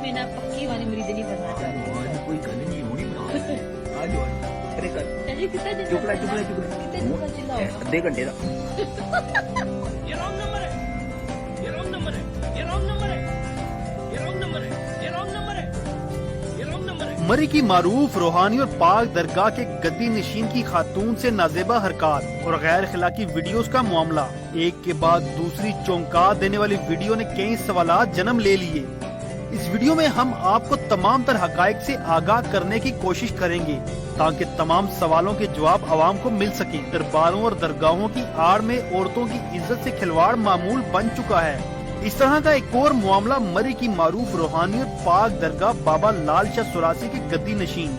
में ना पक्की वाली मुरीदी नहीं बनना चाहती। कोई गल नहीं होनी बना आज अरे कर चलिए कितना दिन चुपला कितने दिन का चिल्ला होगा? आधे घंटे का ये रॉन्ग नंबर है, ये रॉन्ग नंबर है, ये रॉन्ग नंबर है, ये रॉन्ग नंबर है, ये रॉन्ग नंबर है, ये रॉन्ग नंबर है। मरी की मारूफ रूहानी और पाक दरगाह के गद्दी नशीन की खातून से नाजेबा हरकत और गैर खिलाकी वीडियोस का मामला, एक के बाद दूसरी चौंका देने वाली वीडियो ने कई सवालात जन्म ले लिए। इस वीडियो में हम आपको तमाम तर हकायक से आगाह करने की कोशिश करेंगे ताकि तमाम सवालों के जवाब आवाम को मिल सके। दरबारों और दरगाहों की आड़ में औरतों की इज्जत से खिलवाड़ मामूल बन चुका है। इस तरह का एक और मामला मरी की मारूफ रूहानी और पाक दरगाह बाबा लाल शाह सुरासी के गद्दी नशीन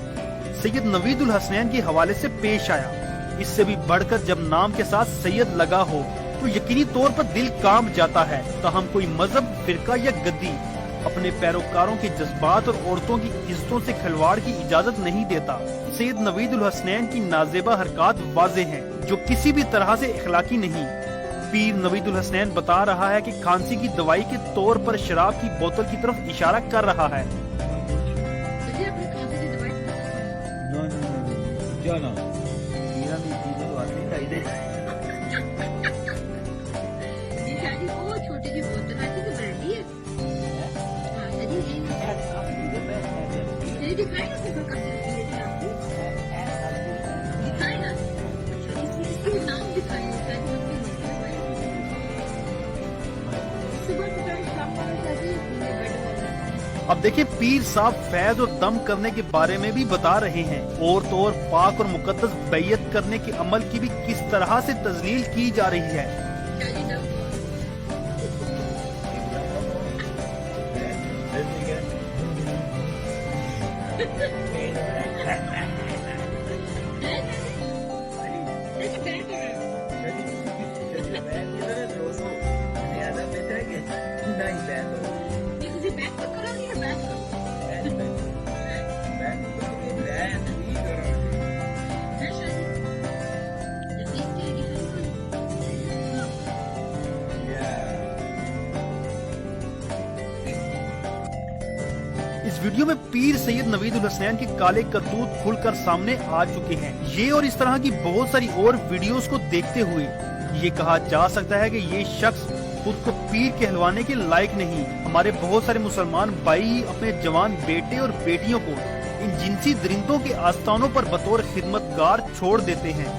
सैयद नवीदुल हसनैन के हवाले से पेश आया। इससे भी बढ़कर जब नाम के साथ सैयद लगा हो तो यकीनी तौर पर दिल कांप जाता है। ताहम कोई मजहब, फिरका या गद्दी अपने पैरोकारों के जज्बात और औरतों की इज्जतों से खिलवाड़ की इजाजत नहीं देता। सैयद नवीदुल हसनैन की नाजेबा हरकत वाज़ेह हैं जो किसी भी तरह से इखलाकी नहीं। पीर नवीदुल हसनैन बता रहा है कि खांसी की दवाई के तौर पर शराब की बोतल की तरफ इशारा कर रहा है। जाना मेरा भी जीवन तो आदमी चाहिए शादी वो छोटी सी बोतल आती तो ब्रांडी है। हाँ, शादी ये दिखाई ना किसी का दिखाई ना इसके नाम दिखाई सुबह शाम वाला शादी अब देखिए पीर साहब फैज और दम करने के बारे में भी बता रहे हैं। और तो और पाक और मुकद्दस बैयत करने के अमल की भी किस तरह से तजलील की जा रही है। इस वीडियो में पीर सैयद नवीदुल हसनैन के काले करतूत खुलकर सामने आ चुके हैं। ये और इस तरह की बहुत सारी और वीडियोस को देखते हुए ये कहा जा सकता है कि ये शख्स खुद को पीर कहलवाने के लायक नहीं। हमारे बहुत सारे मुसलमान भाई अपने जवान बेटे और बेटियों को इन जिनसी दरिंदों के आस्थानों पर बतौर खिदमतगार छोड़ देते हैं।